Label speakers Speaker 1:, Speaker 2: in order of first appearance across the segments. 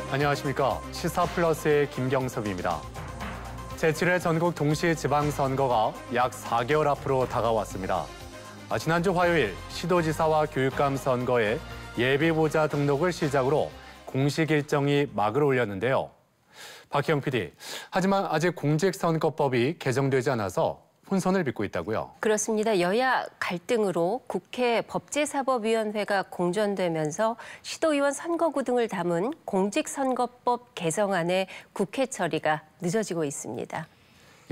Speaker 1: 안녕하십니까. 시사플러스의 김경석입니다. 제7회 전국 동시지방선거가 약 4개월 앞으로 다가왔습니다. 지난주 화요일 시도지사와 교육감 선거에 예비후보자 등록을 시작으로 공식 일정이 막을 올렸는데요. 박희영 PD, 하지만 아직 공직선거법이 개정되지 않아서 혼선을 빚고 있다고요?
Speaker 2: 그렇습니다. 여야 갈등으로 국회 법제사법위원회가 공전되면서 시도의원 선거구 등을 담은 공직선거법 개정안의 국회 처리가 늦어지고 있습니다.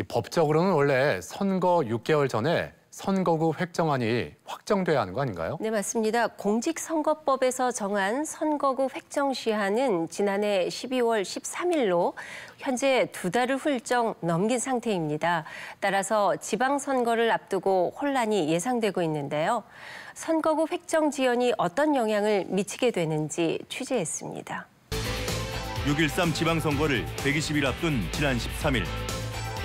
Speaker 1: 법적으로는 원래 선거 6개월 전에 선거구 획정안이 확정돼야 하는 거 아닌가요?
Speaker 2: 네, 맞습니다. 공직선거법에서 정한 선거구 획정 시한은 지난해 12월 13일로 현재 2달을 훌쩍 넘긴 상태입니다. 따라서 지방선거를 앞두고 혼란이 예상되고 있는데요. 선거구 획정 지연이 어떤 영향을 미치게 되는지 취재했습니다.
Speaker 3: 6.13 지방선거를 120일 앞둔 지난 13일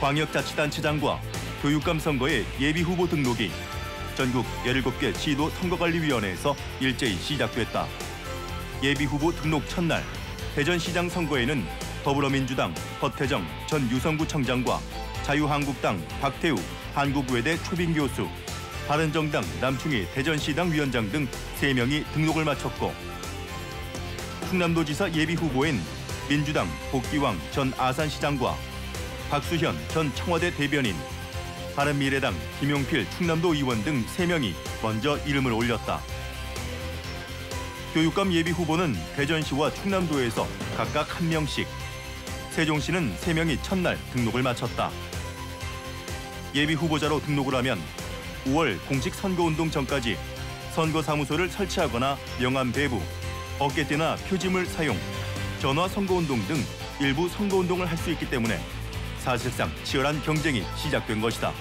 Speaker 3: 광역자치단체장과 교육감 선거의 예비후보 등록이 전국 17개 시도 선거관리위원회에서 일제히 시작됐다. 예비후보 등록 첫날 대전시장 선거에는 더불어민주당 허태정 전 유성구청장과 자유한국당 박태우 한국외대 초빙 교수, 바른정당 남충희 대전시당 위원장 등 3명이 등록을 마쳤고, 충남도지사 예비후보엔 민주당 복기왕 전 아산시장과 박수현 전 청와대 대변인, 바른미래당 김용필 충남도 의원 등 3명이 먼저 이름을 올렸다. 교육감 예비후보는 대전시와 충남도에서 각각 1명씩, 세종시는 3명이 첫날 등록을 마쳤다. 예비후보자로 등록을 하면 5월 공식 선거운동 전까지 선거사무소를 설치하거나 명함 배부, 어깨띠나 표지물 사용, 전화 선거운동 등 일부 선거운동을 할 수 있기 때문에 사실상 치열한 경쟁이 시작된 것이다.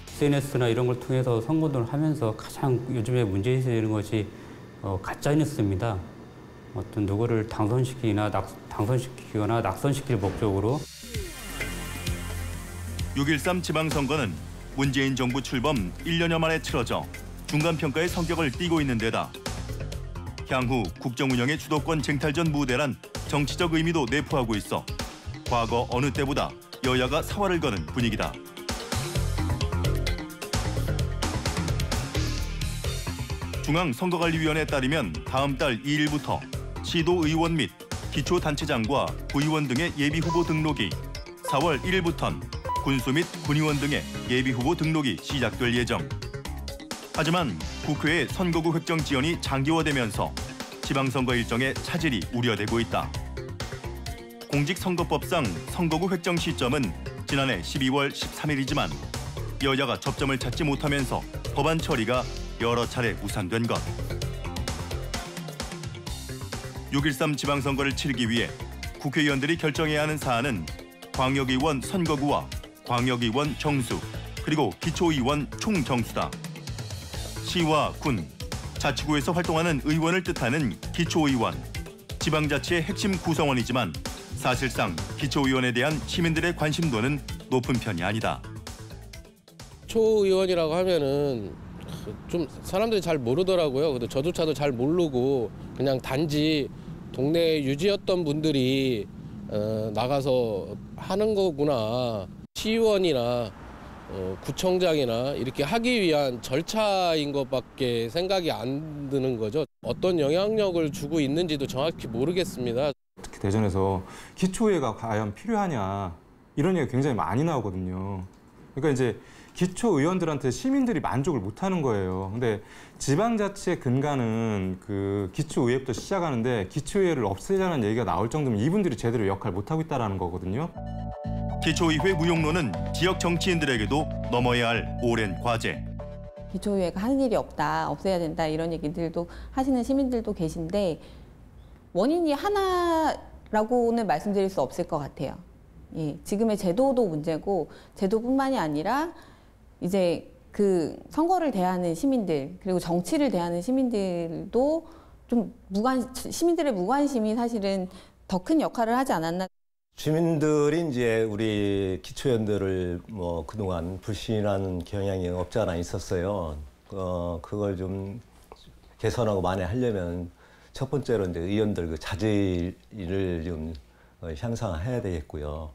Speaker 4: SNS나 이런 걸 통해서 선거운동을 하면서 가장 요즘에 문제이 되는 것이 가짜뉴스입니다. 어떤 누구를 당선시키거나 낙선시킬 목적으로.
Speaker 3: 6.13 지방선거는 문재인 정부 출범 1년여 만에 치러져 중간평가의 성격을 띠고 있는 데다 향후 국정운영의 주도권 쟁탈전 무대란 정치적 의미도 내포하고 있어 과거 어느 때보다 여야가 사활을 거는 분위기다. 중앙선거관리위원회에 따르면 다음 달 2일부터 시도의원 및 기초단체장과 구의원 등의 예비후보 등록이, 4월 1일부턴 군수 및 군의원 등의 예비후보 등록이 시작될 예정. 하지만 국회의 선거구 획정 지연이 장기화되면서 지방선거 일정의 차질이 우려되고 있다. 공직선거법상 선거구 획정 시점은 지난해 12월 13일이지만 여야가 접점을 찾지 못하면서 법안 처리가 여러 차례 무산된 것. 6.13 지방선거를 치르기 위해 국회의원들이 결정해야 하는 사안은 광역의원 선거구와 광역의원 정수, 그리고 기초의원 총정수다. 시와 군, 자치구에서 활동하는 의원을 뜻하는 기초의원, 지방자치의 핵심 구성원이지만 사실상 기초의원에 대한 시민들의 관심도는 높은 편이 아니다.
Speaker 5: 기초의원이라고 하면은 좀 사람들이 잘 모르더라고요. 근데 저조차도 잘 모르고 그냥 단지 동네 유지였던 분들이 나가서 하는 거구나. 시의원이나 구청장이나 이렇게 하기 위한 절차인 것밖에 생각이 안 드는 거죠. 어떤 영향력을 주고 있는지도 정확히 모르겠습니다.
Speaker 6: 특히 대전에서 기초의회가 과연 필요하냐 이런 얘기가 굉장히 많이 나오거든요. 그러니까 이제 기초의원들한테 시민들이 만족을 못하는 거예요. 근데 지방자치의 근간은 그 기초의회부터 시작하는데 기초의회를 없애자는 얘기가 나올 정도면 이분들이 제대로 역할을 못하고 있다는 거거든요.
Speaker 3: 기초의회 무용론은 지역 정치인들에게도 넘어야 할 오랜 과제.
Speaker 7: 기초의회가 하는 일이 없다, 없애야 된다 이런 얘기들도 하시는 시민들도 계신데 원인이 하나라고는 말씀드릴 수 없을 것 같아요. 예, 지금의 제도도 문제고 제도뿐만이 아니라 이제 그 선거를 대하는 시민들 그리고 정치를 대하는 시민들도 좀 시민들의 무관심이 사실은 더 큰 역할을 하지 않았나.
Speaker 8: 주민들이 이제 우리 기초의원들을 그동안 불신하는 경향이 없지 않아 있었어요. 그걸 좀 개선하고 만회하려면 첫 번째로 이제 의원들 그 자질을 좀 향상해야 되겠고요.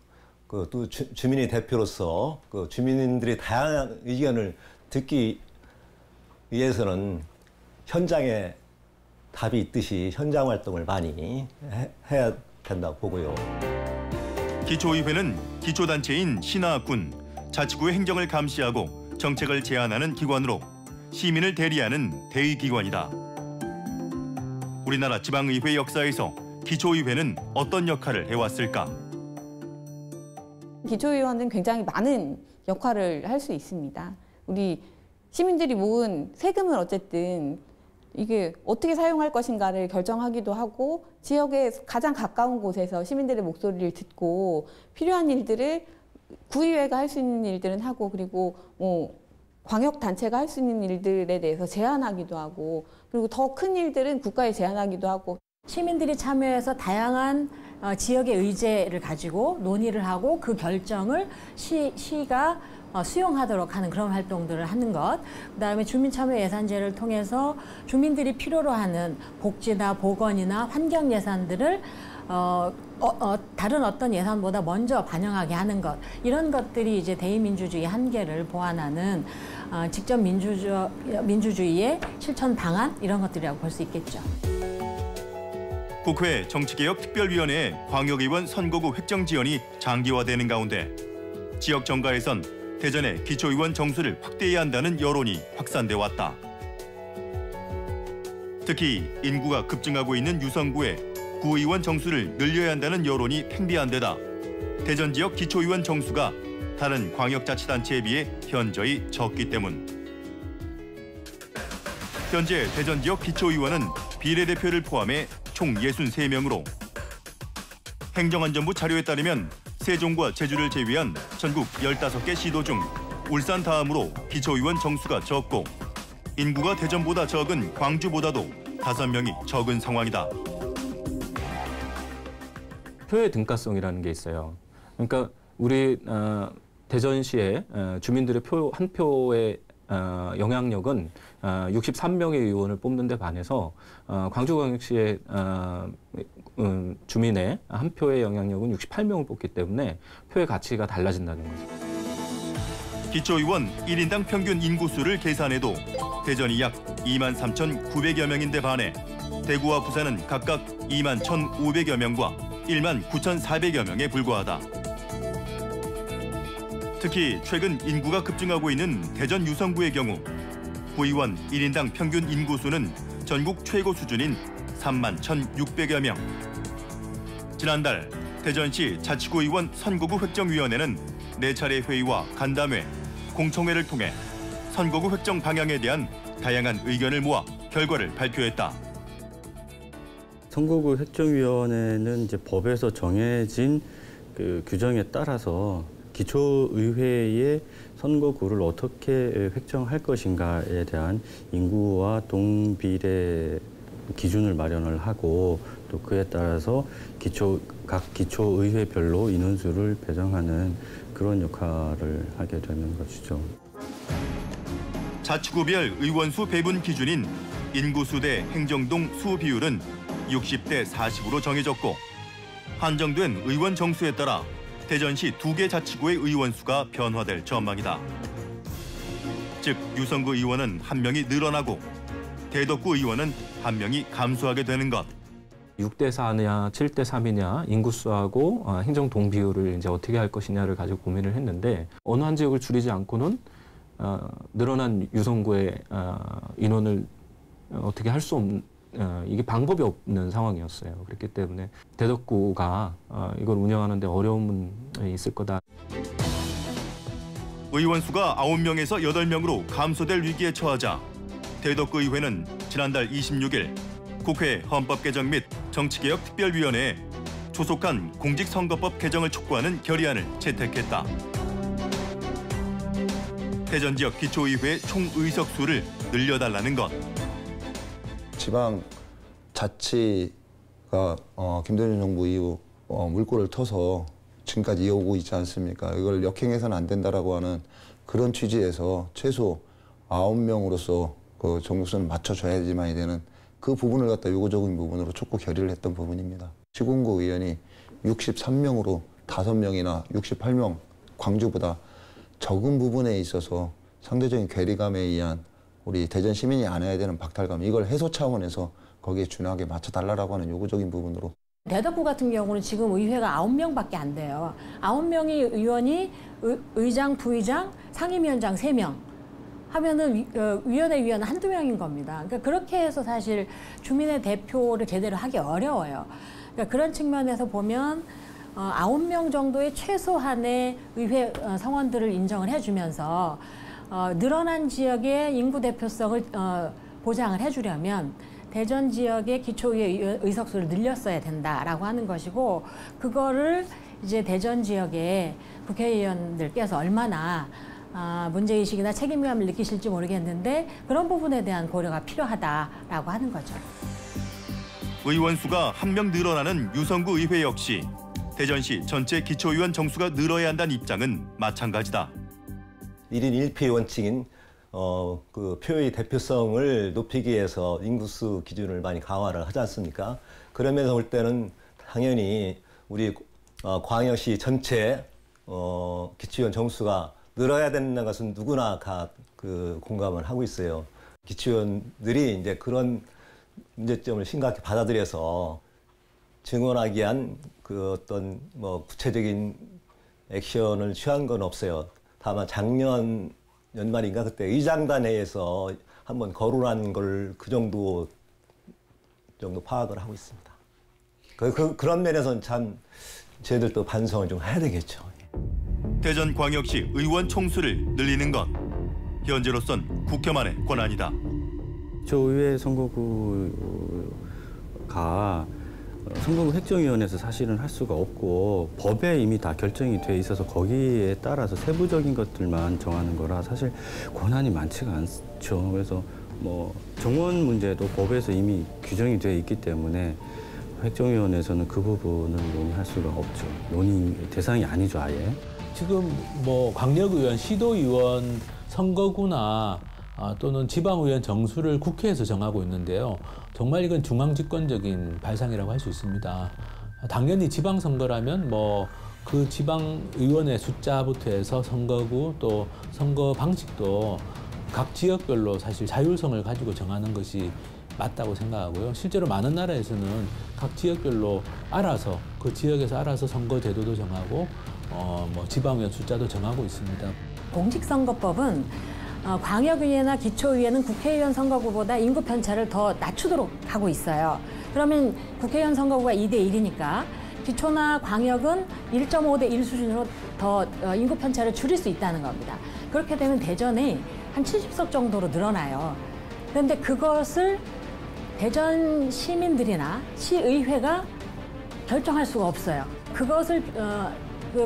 Speaker 8: 그 또 주민의 대표로서 그 주민들의 다양한 의견을 듣기 위해서는 현장에 답이 있듯이 현장 활동을 많이 해야 된다고 보고요.
Speaker 3: 기초의회는 기초단체인 신하군, 자치구의 행정을 감시하고 정책을 제안하는 기관으로 시민을 대리하는 대의기관이다. 우리나라 지방의회 역사에서 기초의회는 어떤 역할을 해왔을까?
Speaker 7: 기초의원은 굉장히 많은 역할을 할 수 있습니다. 우리 시민들이 모은 세금을 어쨌든 이게 어떻게 사용할 것인가를 결정하기도 하고 지역에 가장 가까운 곳에서 시민들의 목소리를 듣고 필요한 일들을 구의회가 할 수 있는 일들은 하고 그리고 뭐 광역단체가 할 수 있는 일들에 대해서 제안하기도 하고 그리고 더 큰 일들은 국가에 제안하기도 하고
Speaker 9: 시민들이 참여해서 다양한 지역의 의제를 가지고 논의를 하고 그 결정을 시가 수용하도록 하는 그런 활동들을 하는 것, 그다음에 주민참여예산제를 통해서 주민들이 필요로 하는 복지나 보건이나 환경 예산들을 다른 어떤 예산보다 먼저 반영하게 하는 것, 이런 것들이 이제 대의민주주의 한계를 보완하는 직접 민주주의의 실천 방안 이런 것들이라고 볼 수 있겠죠.
Speaker 3: 국회 정치개혁특별위원회 광역의원 선거구 획정 지연이 장기화되는 가운데 지역 정가에선 대전의 기초의원 정수를 확대해야 한다는 여론이 확산돼 왔다. 특히 인구가 급증하고 있는 유성구에 구의원 정수를 늘려야 한다는 여론이 팽배한 데다 대전 지역 기초의원 정수가 다른 광역자치단체에 비해 현저히 적기 때문. 현재 대전 지역 기초의원은 비례대표를 포함해 총 63명으로 행정안전부 자료에 따르면 세종과 제주를 제외한 전국 15개 시도 중 울산 다음으로 기초의원 정수가 적고 인구가 대전보다 적은 광주보다도 5명이 적은 상황이다.
Speaker 10: 표의 등가성이라는 게 있어요. 그러니까 우리 대전시의 주민들의 한 표의 영향력은 63명의 의원을 뽑는 데 반해서 광주광역시의 주민의 한 표의 영향력은 68명을 뽑기 때문에 표의 가치가 달라진다는 거죠.
Speaker 3: 기초의원 1인당 평균 인구수를 계산해도 대전이 약 23,900여 명인데 반해 대구와 부산은 각각 21,500여 명과 19,400여 명에 불과하다. 특히 최근 인구가 급증하고 있는 대전 유성구의 경우 구의원 1인당 평균 인구수는 전국 최고 수준인 31,600여 명. 지난달 대전시 자치구의원 선거구 획정위원회는 4차례 회의와 간담회, 공청회를 통해 선거구 획정 방향에 대한 다양한 의견을 모아 결과를 발표했다.
Speaker 4: 선거구 획정위원회는 이제 법에서 정해진 그 규정에 따라서 기초의회의 선거구를 어떻게 획정할 것인가에 대한 인구와 동비례 기준을 마련을 하고 또 그에 따라서 각 기초의회별로 인원수를 배정하는 그런 역할을 하게 되는 것이죠.
Speaker 3: 자치구별 의원수 배분 기준인 인구수 대 행정동 수 비율은 60대 40으로 정해졌고 한정된 의원 정수에 따라 대전시 2개 자치구의 의원 수가 변화될 전망이다. 즉 유성구 의원은 1명이 늘어나고 대덕구 의원은 1명이 감소하게 되는 것.
Speaker 10: 6대 4냐 7대 3이냐 인구수하고 행정 동비율을 이제 어떻게 할 것이냐를 가지고 고민을 했는데 어느 한 지역을 줄이지 않고는 늘어난 유성구의 인원을 어떻게 할 수 없는 이게 방법이 없는 상황이었어요. 그렇기 때문에 대덕구가 이걸 운영하는 데 어려움은 있을 거다.
Speaker 3: 의원 수가 9명에서 8명으로 감소될 위기에 처하자 대덕구 의회는 지난달 26일 국회 헌법개정 및 정치개혁특별위원회에 조속한 공직선거법 개정을 촉구하는 결의안을 채택했다. 대전 지역 기초의회 총 의석수를 늘려달라는 것.
Speaker 11: 지방 자치가 김대중 정부 이후 물꼬를 터서 지금까지 이어오고 있지 않습니까? 이걸 역행해서는 안 된다라고 하는 그런 취지에서 최소 9명으로서 그 정수는 맞춰줘야지만이 되는 그 부분을 갖다 요구적인 부분으로 촉구 결의를 했던 부분입니다. 시군구 의원이 63명으로 5명이나 68명 광주보다 적은 부분에 있어서 상대적인 괴리감에 의한 우리 대전 시민이 안아야 되는 박탈감, 이걸 해소 차원에서 거기에 준하게 맞춰달라고 하는 요구적인 부분으로.
Speaker 9: 대덕구 같은 경우는 지금 의회가 9명밖에 안 돼요. 9명이 의원이 의장, 부의장, 상임위원장 3명 하면은 위원회 위원은 한두 명인 겁니다. 그러니까 그렇게 해서 사실 주민의 대표를 제대로 하기 어려워요. 그러니까 그런 측면에서 보면 9명 정도의 최소한의 의회 성원들을 인정을 해주면서 늘어난 지역의 인구 대표성을 보장을 해주려면 대전 지역의 기초의회 의석수를 늘렸어야 된다라고 하는 것이고, 그거를 이제 대전 지역의 국회의원들께서 얼마나 문제의식이나 책임감을 느끼실지 모르겠는데 그런 부분에 대한 고려가 필요하다라고 하는 거죠.
Speaker 3: 의원 수가 1명 늘어나는 유성구 의회 역시 대전시 전체 기초의원 정수가 늘어야 한다는 입장은 마찬가지다.
Speaker 8: 1인 1표 원칙인 그 표의 대표성을 높이기 위해서 인구수 기준을 많이 강화를 하지 않습니까? 그러면서 볼 때는 당연히 우리 광역시 전체 기초의원 정수가 늘어야 된다는 것은 누구나 그 공감을 하고 있어요. 기초의원들이 이제 그런 문제점을 심각히 받아들여서 증언하기 위한 그 어떤 뭐 구체적인 액션을 취한 건 없어요. 다만 작년 연말인가 그때 의장단회에서 한번 거론한 걸 그 정도 파악을 하고 있습니다. 그런 면에서는 참 저희들도 반성을 좀 해야 되겠죠.
Speaker 3: 대전광역시 의원 총수를 늘리는 것, 현재로선 국회만의 권한이다.
Speaker 4: 기초의회 선거구가 선거구 획정위원회에서 사실은 할 수가 없고 법에 이미 다 결정이 돼 있어서 거기에 따라서 세부적인 것들만 정하는 거라 사실 권한이 많지가 않죠. 그래서 뭐 정원 문제도 법에서 이미 규정이 돼 있기 때문에 획정위원회에서는 그 부분을 논의할 수가 없죠. 논의 대상이 아니죠, 아예.
Speaker 12: 지금 뭐 광역의원, 시도의원 선거구나 또는 지방의원 정수를 국회에서 정하고 있는데요. 정말 이건 중앙집권적인 발상이라고 할 수 있습니다. 당연히 지방선거라면 뭐 그 지방의원의 숫자부터 해서 선거구 또 선거 방식도 각 지역별로 사실 자율성을 가지고 정하는 것이 맞다고 생각하고요. 실제로 많은 나라에서는 각 지역별로 알아서 그 지역에서 알아서 선거 제도도 정하고 뭐 지방의원 숫자도 정하고 있습니다.
Speaker 9: 공직선거법은 광역의회나 기초의회는 국회의원 선거구보다 인구 편차를 더 낮추도록 하고 있어요. 그러면 국회의원 선거구가 2대 1이니까 기초나 광역은 1.5대 1 수준으로 더 인구 편차를 줄일 수 있다는 겁니다. 그렇게 되면 대전에 한 70석 정도로 늘어나요. 그런데 그것을 대전 시민들이나 시의회가 결정할 수가 없어요. 그것을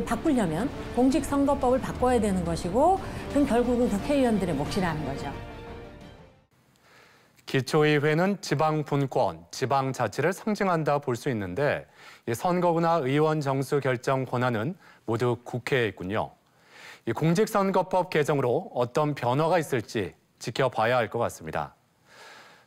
Speaker 9: 바꾸려면 공직선거법을 바꿔야 되는 것이고 그건 결국은 국회의원들의 몫이라는 거죠.
Speaker 1: 기초의회는 지방 분권, 지방자치를 상징한다 볼 수 있는데 이 선거구나 의원 정수 결정 권한은 모두 국회에 있군요. 이 공직선거법 개정으로 어떤 변화가 있을지 지켜봐야 할 것 같습니다.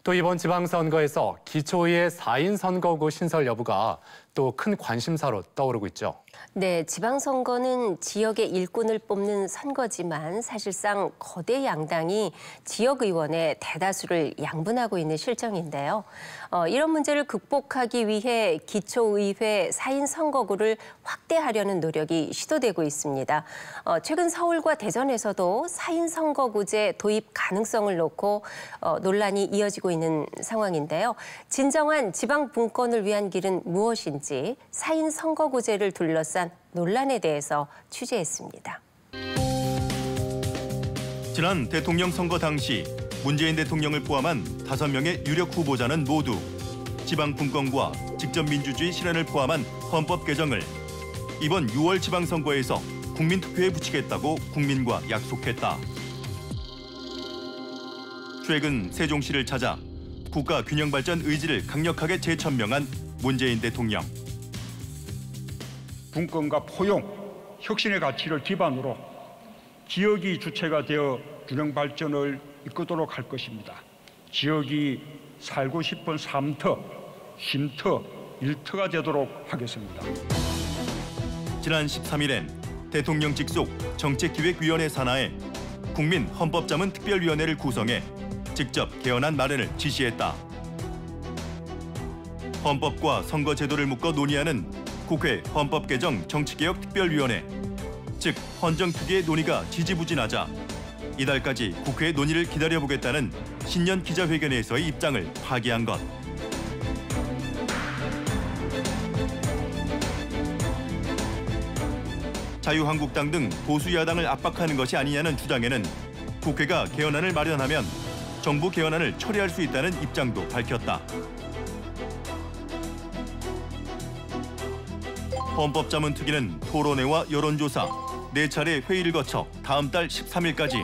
Speaker 1: 또 이번 지방선거에서 기초의회 4인 선거구 신설 여부가 또 큰 관심사로 떠오르고 있죠.
Speaker 2: 네, 지방선거는 지역의 일꾼을 뽑는 선거지만 사실상 거대 양당이 지역의원의 대다수를 양분하고 있는 실정인데요. 이런 문제를 극복하기 위해 기초의회 4인 선거구를 확대하려는 노력이 시도되고 있습니다. 최근 서울과 대전에서도 4인 선거구제 도입 가능성을 놓고 논란이 이어지고 있는 상황인데요. 진정한 지방 분권을 위한 길은 무엇인지 4인 선거구제를 둘러싼 논란에 대해서 취재했습니다.
Speaker 3: 지난 대통령 선거 당시 문재인 대통령을 포함한 5명의 유력 후보자는 모두 지방 분권과 직접 민주주의 실현을 포함한 헌법 개정을 이번 6월 지방선거에서 국민투표에 붙이겠다고 국민과 약속했다. 최근 세종시를 찾아 국가균형발전 의지를 강력하게 재천명한 문재인 대통령.
Speaker 13: 분권과 포용, 혁신의 가치를 기반으로 지역이 주체가 되어 균형 발전을 이끌도록 할 것입니다. 지역이 살고 싶은 3터, 쉼터, 일터가 되도록 하겠습니다.
Speaker 3: 지난 13일엔 대통령 직속 정책기획위원회 산하에 국민헌법자문특별위원회를 구성해 직접 개헌안 마련을 지시했다. 헌법과 선거제도를 묶어 논의하는 국회 헌법개정 정치개혁특별위원회, 즉 헌정특위의 논의가 지지부진하자 이달까지 국회 논의를 기다려보겠다는 신년 기자회견에서의 입장을 파기한 것. 자유한국당 등 보수 야당을 압박하는 것이 아니냐는 주장에는 국회가 개헌안을 마련하면 정부 개헌안을 처리할 수 있다는 입장도 밝혔다. 헌법자문특위는 토론회와 여론조사, 4차례 회의를 거쳐 다음 달 13일까지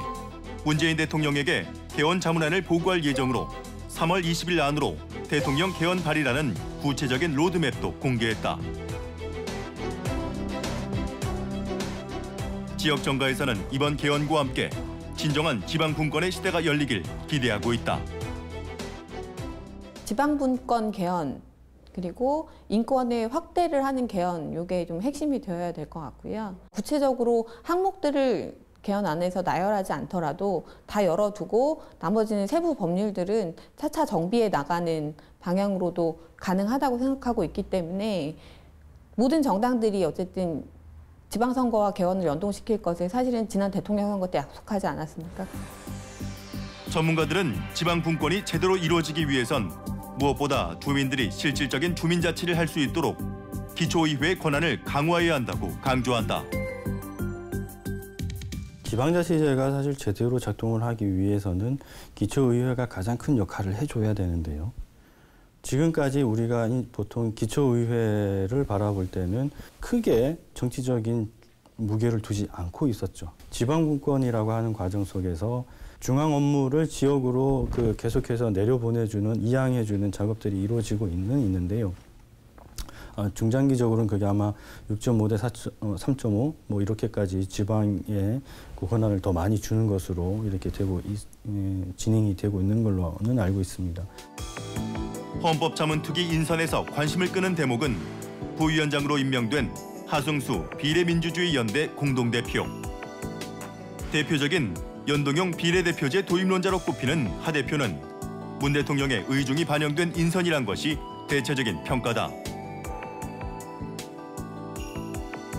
Speaker 3: 문재인 대통령에게 개헌 자문안을 보고할 예정으로 3월 20일 안으로 대통령 개헌 발의라는 구체적인 로드맵도 공개했다. 지역 정가에서는 이번 개헌과 함께 진정한 지방분권의 시대가 열리길 기대하고 있다.
Speaker 7: 지방분권 개헌 그리고 인권의 확대를 하는 개헌, 이게 좀 핵심이 되어야 될 것 같고요. 구체적으로 항목들을 개헌 안에서 나열하지 않더라도 다 열어두고 나머지는 세부 법률들은 차차 정비해 나가는 방향으로도 가능하다고 생각하고 있기 때문에 모든 정당들이 어쨌든 지방선거와 개헌을 연동시킬 것을 사실은 지난 대통령 선거 때 약속하지 않았습니까?
Speaker 3: 전문가들은 지방분권이 제대로 이루어지기 위해선 무엇보다 주민들이 실질적인 주민자치를 할 수 있도록 기초의회의 권한을 강화해야 한다고 강조한다.
Speaker 4: 지방자치제가 사실 제대로 작동을 하기 위해서는 기초의회가 가장 큰 역할을 해줘야 되는데요. 지금까지 우리가 보통 기초의회를 바라볼 때는 크게 정치적인 무게를 두지 않고 있었죠. 지방분권이라고 하는 과정 속에서 중앙 업무를 지역으로 계속해서 내려보내주는, 이양해주는 작업들이 이루어지고 있는데요. 중장기적으로는 그게 아마 6.5 대 3.5 뭐 이렇게까지 지방에 그 권한을 더 많이 주는 것으로 이렇게 진행이 되고 있는 걸로는 알고 있습니다.
Speaker 3: 헌법자문특위 인선에서 관심을 끄는 대목은 부위원장으로 임명된 하승수 비례민주주의연대 공동대표. 대표적인 연동형 비례대표제 도입론자로 꼽히는 하 대표는 문 대통령의 의중이 반영된 인선이란 것이 대체적인 평가다.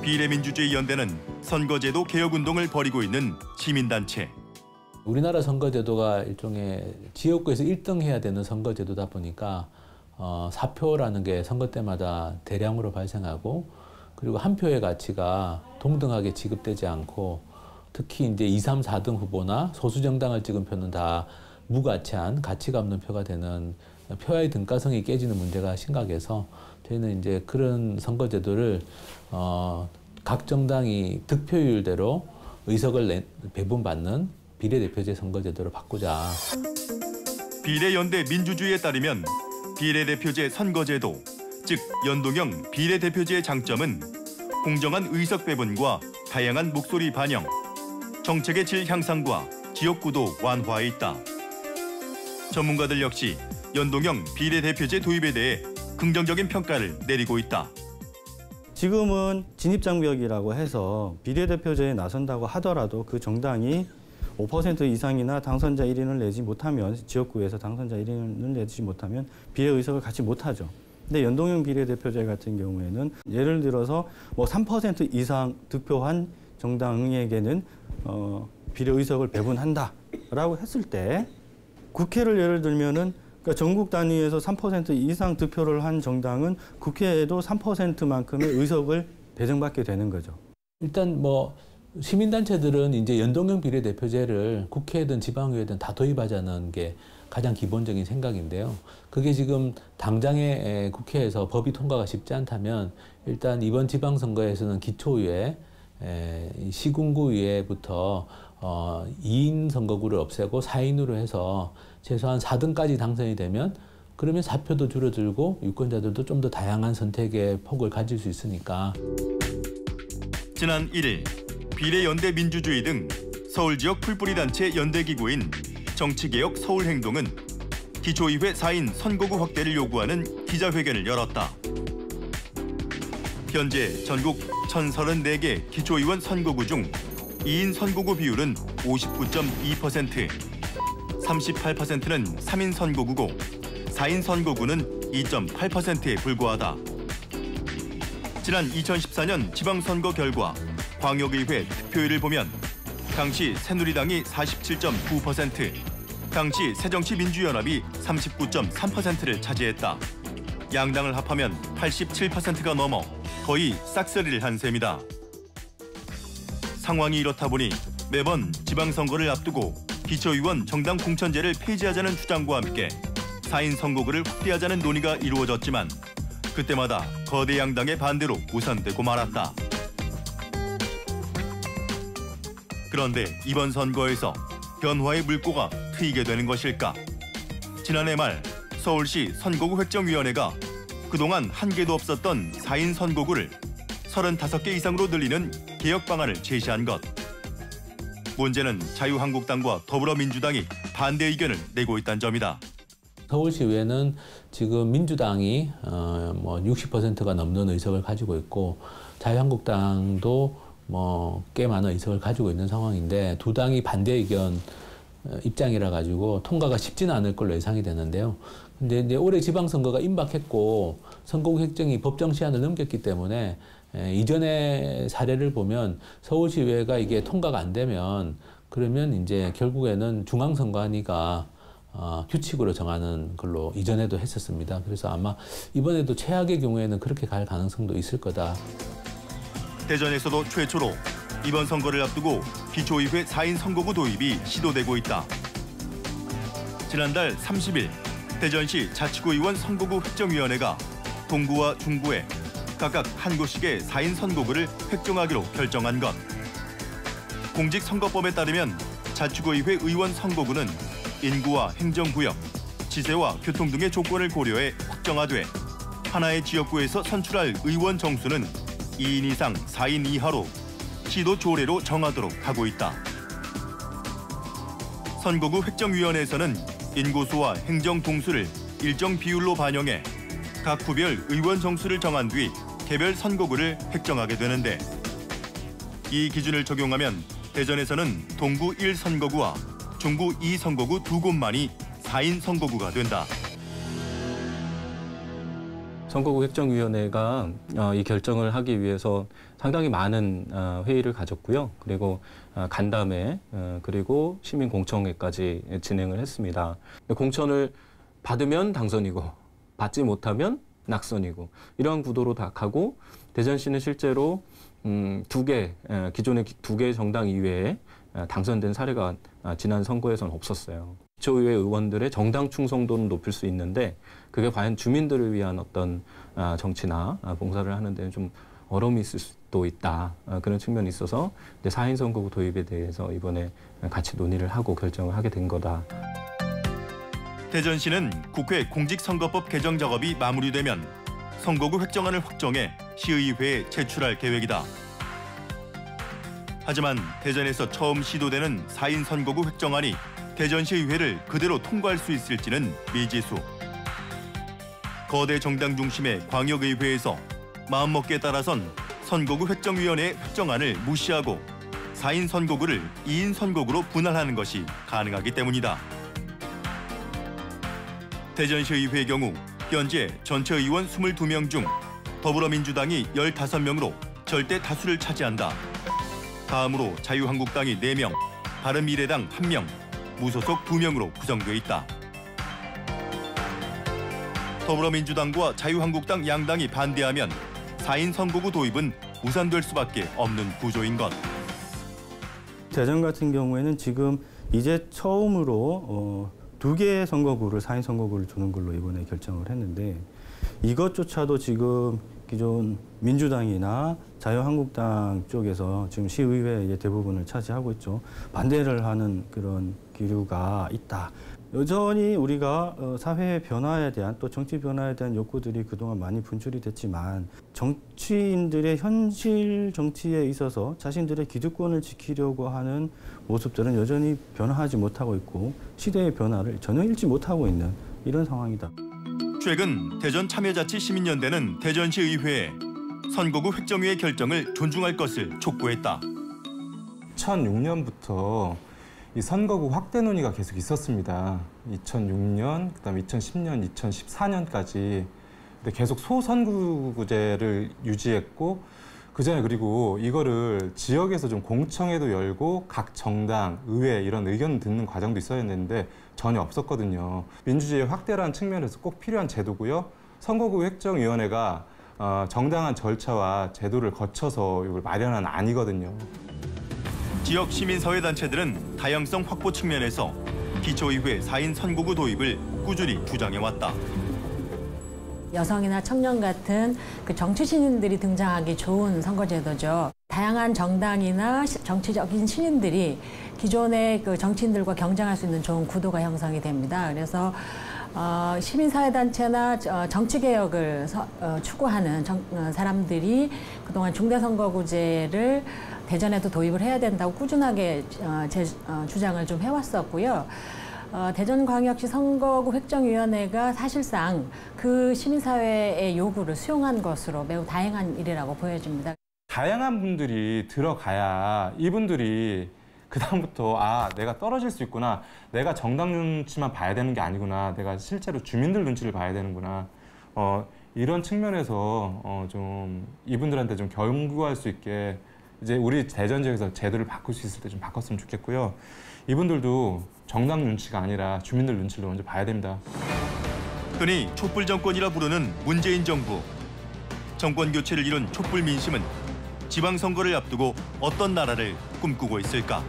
Speaker 3: 비례민주주의연대는 선거제도 개혁운동을 벌이고 있는 시민단체.
Speaker 12: 우리나라 선거제도가 일종의 지역구에서 1등 해야 되는 선거제도다 보니까 사표라는 게 선거 때마다 대량으로 발생하고 그리고 한 표의 가치가 동등하게 지급되지 않고 특히 이제 2, 3, 4등 후보나 소수 정당을 찍은 표는 다 무가치한 가치가 없는 표가 되는 표의 등가성이 깨지는 문제가 심각해서 저희는 이제 그런 선거제도를 각 정당이 득표율대로 의석을 배분받는 비례대표제 선거제도로 바꾸자.
Speaker 3: 비례연대 민주주의에 따르면 비례대표제 선거제도, 즉 연동형 비례대표제의 장점은 공정한 의석 배분과 다양한 목소리 반영, 정책의 질 향상과 지역구도 완화에 있다. 전문가들 역시 연동형 비례대표제 도입에 대해 긍정적인 평가를 내리고 있다.
Speaker 4: 지금은 진입장벽이라고 해서 비례대표제에 나선다고 하더라도 그 정당이 5% 이상이나 당선자 1인을 내지 못하면, 지역구에서 당선자 1인을 내지 못하면 비례의석을 갖지 못하죠. 근데 연동형 비례대표제 같은 경우에는 예를 들어서 뭐 3% 이상 득표한 정당에게는 비례의석을 배분한다라고 했을 때 국회를 예를 들면은 그러니까 전국 단위에서 3% 이상 득표를 한 정당은 국회에도 3%만큼의 의석을 배정받게 되는 거죠.
Speaker 12: 일단 뭐 시민단체들은 이제 연동형 비례대표제를 국회든 지방의회든 다 도입하자는 게 가장 기본적인 생각인데요. 그게 지금 당장에 국회에서 법이 통과가 쉽지 않다면 일단 이번 지방선거에서는 기초의회, 시군구의회부터 2인 선거구를 없애고 4인으로 해서 최소한 4등까지 당선이 되면 그러면 사표도 줄어들고 유권자들도 좀 더 다양한 선택의 폭을 가질 수 있으니까.
Speaker 3: 지난 1일 비례연대 민주주의 등 서울 지역 풀뿌리 단체 연대기구인 정치개혁 서울행동은 기초의회 4인 선거구 확대를 요구하는 기자회견을 열었다. 현재 전국 1,034개 기초의원 선거구 중 2인 선거구 비율은 59.2%, 38%는 3인 선거구고 4인 선거구는 2.8%에 불과하다. 지난 2014년 지방선거 결과 광역의회 득표율을 보면 당시 새누리당이 47.9%, 당시 새정치민주연합이 39.3%를 차지했다. 양당을 합하면 87%가 넘어 거의 싹쓸이를 한 셈이다. 상황이 이렇다 보니 매번 지방선거를 앞두고 기초의원 정당 공천제를 폐지하자는 주장과 함께 4인 선거구를 확대하자는 논의가 이루어졌지만 그때마다 거대 양당의 반대로 무산되고 말았다. 그런데 이번 선거에서 변화의 물꼬가 트이게 되는 것일까? 지난해 말 서울시 선거구 획정위원회가 그동안 한 개도 없었던 4인 선거구를 35개 이상으로 늘리는 개혁 방안을 제시한 것. 문제는 자유한국당과 더불어민주당이 반대 의견을 내고 있다는 점이다.
Speaker 12: 서울시의회는 지금 민주당이 60%가 넘는 의석을 가지고 있고 자유한국당도 꽤 많은 의석을 가지고 있는 상황인데 두 당이 반대 의견 입장이라 가지고 통과가 쉽지는 않을 걸로 예상이 되는데요. 근데 이제 올해 지방선거가 임박했고 선거구 획정이 법정 시한을 넘겼기 때문에 이전의 사례를 보면 서울시의회가 이게 통과가 안 되면 그러면 이제 결국에는 중앙선관위가 규칙으로 정하는 걸로 이전에도 했었습니다. 그래서 아마 이번에도 최악의 경우에는 그렇게 갈 가능성도 있을 거다.
Speaker 3: 대전에서도 최초로 이번 선거를 앞두고 기초의회 4인 선거구 도입이 시도되고 있다. 지난달 30일 대전시 자치구의원 선거구 획정위원회가 동구와 중구에 각각 한 곳씩의 4인 선거구를 획정하기로 결정한 것. 공직선거법에 따르면 자치구의회 의원 선거구는 인구와 행정구역, 지세와 교통 등의 조건을 고려해 확정하되 하나의 지역구에서 선출할 의원 정수는 2인 이상 4인 이하로 시도 조례로 정하도록 하고 있다. 선거구 획정위원회에서는 인구수와 행정 동수를 일정 비율로 반영해 각 구별 의원 정수를 정한 뒤 개별 선거구를 획정하게 되는데 이 기준을 적용하면 대전에서는 동구 1선거구와 중구 2선거구 두 곳만이 4인 선거구가 된다.
Speaker 10: 선거구 획정위원회가 이 결정을 하기 위해서 상당히 많은 회의를 가졌고요. 그리고 간담회 그리고 시민공청회까지 진행을 했습니다. 공천을 받으면 당선이고 받지 못하면 낙선이고 이런 구도로 다 가고 대전시는 실제로 기존의 두 개 정당 이외에 당선된 사례가 지난 선거에서는 없었어요. 기초의회 의원들의 정당 충성도는 높일 수 있는데 그게 과연 주민들을 위한 어떤 정치나 봉사를 하는 데는 좀 어려움이 있을 수도 있다. 그런 측면이 있어서 4인 선거구 도입에 대해서 이번에 같이 논의를 하고 결정을 하게 된 거다.
Speaker 3: 대전시는 국회 공직선거법 개정 작업이 마무리되면 선거구 획정안을 확정해 시의회에 제출할 계획이다. 하지만 대전에서 처음 시도되는 4인 선거구 획정안이 대전시의회를 그대로 통과할 수 있을지는 미지수. 거대 정당 중심의 광역의회에서 마음먹기에 따라선 선거구 획정위원회의 획정안을 무시하고 4인 선거구를 2인 선거구로 분할하는 것이 가능하기 때문이다. 대전시의회의 경우 현재 전체 의원 22명 중 더불어민주당이 15명으로 절대 다수를 차지한다. 다음으로 자유한국당이 4명, 바른미래당 1명, 무소속 2명으로 구성돼 있다. 더불어민주당과 자유한국당 양당이 반대하면 4인 선거구 도입은 무산될 수밖에 없는 구조인 것.
Speaker 4: 대전 같은 경우에는 지금 이제 처음으로 2개의 선거구를 4인 선거구를 주는 걸로 이번에 결정을 했는데 이것조차도 지금 기존 민주당이나 자유한국당 쪽에서 지금 시의회의 대부분을 차지하고 있죠. 반대를 하는 그런 기류가 있다. 여전히 우리가 사회의 변화에 대한 또 정치 변화에 대한 욕구들이 그동안 많이 분출이 됐지만 정치인들의 현실 정치에 있어서 자신들의 기득권을 지키려고 하는 모습들은 여전히 변화하지 못하고 있고 시대의 변화를 전혀 읽지 못하고 있는 이런 상황이다.
Speaker 3: 최근 대전참여자치시민연대는 대전시의회에 선거구 획정위의 결정을 존중할 것을 촉구했다.
Speaker 6: 2006년부터 이 선거구 확대 논의가 계속 있었습니다. 2006년, 그다음에 2010년, 2014년까지 계속 소선거구제를 유지했고 그전에 그리고 이거를 지역에서 좀 공청회도 열고 각 정당, 의회 이런 의견 듣는 과정도 있어야 했는데 전혀 없었거든요. 민주주의 확대라는 측면에서 꼭 필요한 제도고요. 선거구 획정위원회가 정당한 절차와 제도를 거쳐서 이걸 마련한 안이거든요.
Speaker 3: 지역 시민사회단체들은 다양성 확보 측면에서 기초의회 4인 선거구 도입을 꾸준히 주장해왔다.
Speaker 9: 여성이나 청년 같은 그 정치 신인들이 등장하기 좋은 선거제도죠. 다양한 정당이나 정치적인 신인들이 기존의 그 정치인들과 경쟁할 수 있는 좋은 구도가 형성이 됩니다. 그래서 시민사회단체나 정치개혁을 추구하는 사람들이 그동안 중대선거구제를 대전에도 도입을 해야 된다고 꾸준하게 주장을 좀 해왔었고요. 대전광역시 선거구 획정위원회가 사실상 그 시민사회의 요구를 수용한 것으로 매우 다행한 일이라고 보여집니다.
Speaker 6: 다양한 분들이 들어가야 이분들이 그다음부터 내가 떨어질 수 있구나. 내가 정당 눈치만 봐야 되는 게 아니구나. 내가 실제로 주민들 눈치를 봐야 되는구나. 이런 측면에서 좀 이분들한테 좀 경고할 수 있게 이제 우리 대전 지역에서 제도를 바꿀 수 있을 때 좀 바꿨으면 좋겠고요. 이분들도 정당 눈치가 아니라 주민들 눈치를 먼저 봐야 됩니다.
Speaker 3: 흔히 촛불 정권이라 부르는 문재인 정부. 정권 교체를 이룬 촛불 민심은 지방선거를 앞두고 어떤 나라를 꿈꾸고 있을까?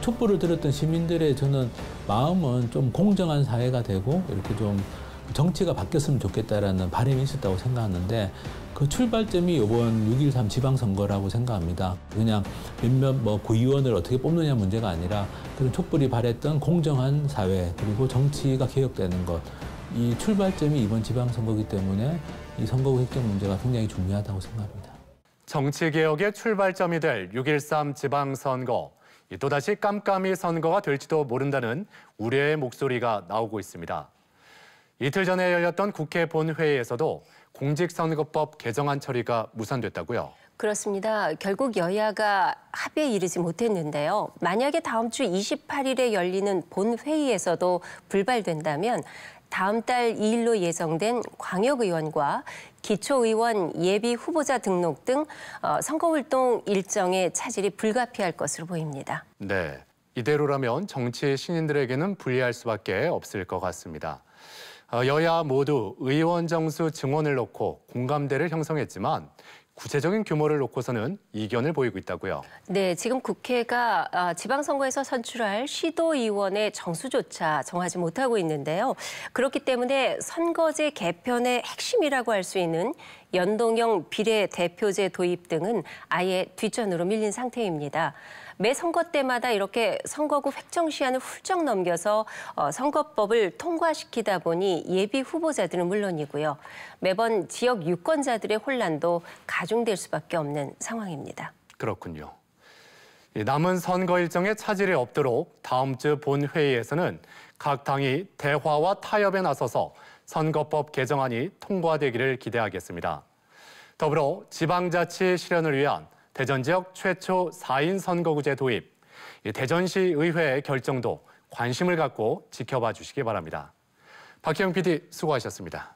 Speaker 12: 촛불을 들었던 시민들의 저는 마음은 좀 공정한 사회가 되고 이렇게 좀 정치가 바뀌었으면 좋겠다라는 바람이 있었다고 생각하는데 그 출발점이 이번 6.13 지방선거라고 생각합니다. 그냥 몇몇 구의원을 어떻게 뽑느냐 문제가 아니라 그런 촛불이 바랬던 공정한 사회 그리고 정치가 개혁되는 것. 이 출발점이 이번 지방선거이기 때문에 이 선거구 획정 문제가 굉장히 중요하다고 생각합니다.
Speaker 1: 정치개혁의 출발점이 될 6.13 지방선거. 또다시 깜깜이 선거가 될지도 모른다는 우려의 목소리가 나오고 있습니다. 이틀 전에 열렸던 국회 본회의에서도 공직선거법 개정안 처리가 무산됐다고요?
Speaker 2: 그렇습니다. 결국 여야가 합의에 이르지 못했는데요. 만약에 다음 주 28일에 열리는 본회의에서도 불발된다면 다음 달 2일로 예정된 광역의원과 기초의원 예비 후보자 등록 등 선거활동 일정의 차질이 불가피할 것으로 보입니다.
Speaker 1: 네, 이대로라면 정치 신인들에게는 불리할 수밖에 없을 것 같습니다. 여야 모두 의원 정수 증원을 놓고 공감대를 형성했지만 구체적인 규모를 놓고서는 이견을 보이고 있다고요.
Speaker 2: 네, 지금 국회가 지방선거에서 선출할 시도의원의 정수조차 정하지 못하고 있는데요. 그렇기 때문에 선거제 개편의 핵심이라고 할 수 있는 연동형 비례대표제 도입 등은 아예 뒷전으로 밀린 상태입니다. 매 선거 때마다 이렇게 선거구 획정 시한을 훌쩍 넘겨서 선거법을 통과시키다 보니 예비 후보자들은 물론이고요. 매번 지역 유권자들의 혼란도 가중될 수밖에 없는 상황입니다.
Speaker 1: 그렇군요. 남은 선거 일정에 차질이 없도록 다음 주 본회의에서는 각 당이 대화와 타협에 나서서 선거법 개정안이 통과되기를 기대하겠습니다. 더불어 지방자치 실현을 위한 대전 지역 최초 4인 선거구제 도입, 대전시 의회의 결정도 관심을 갖고 지켜봐 주시기 바랍니다. 박혜영 PD 수고하셨습니다.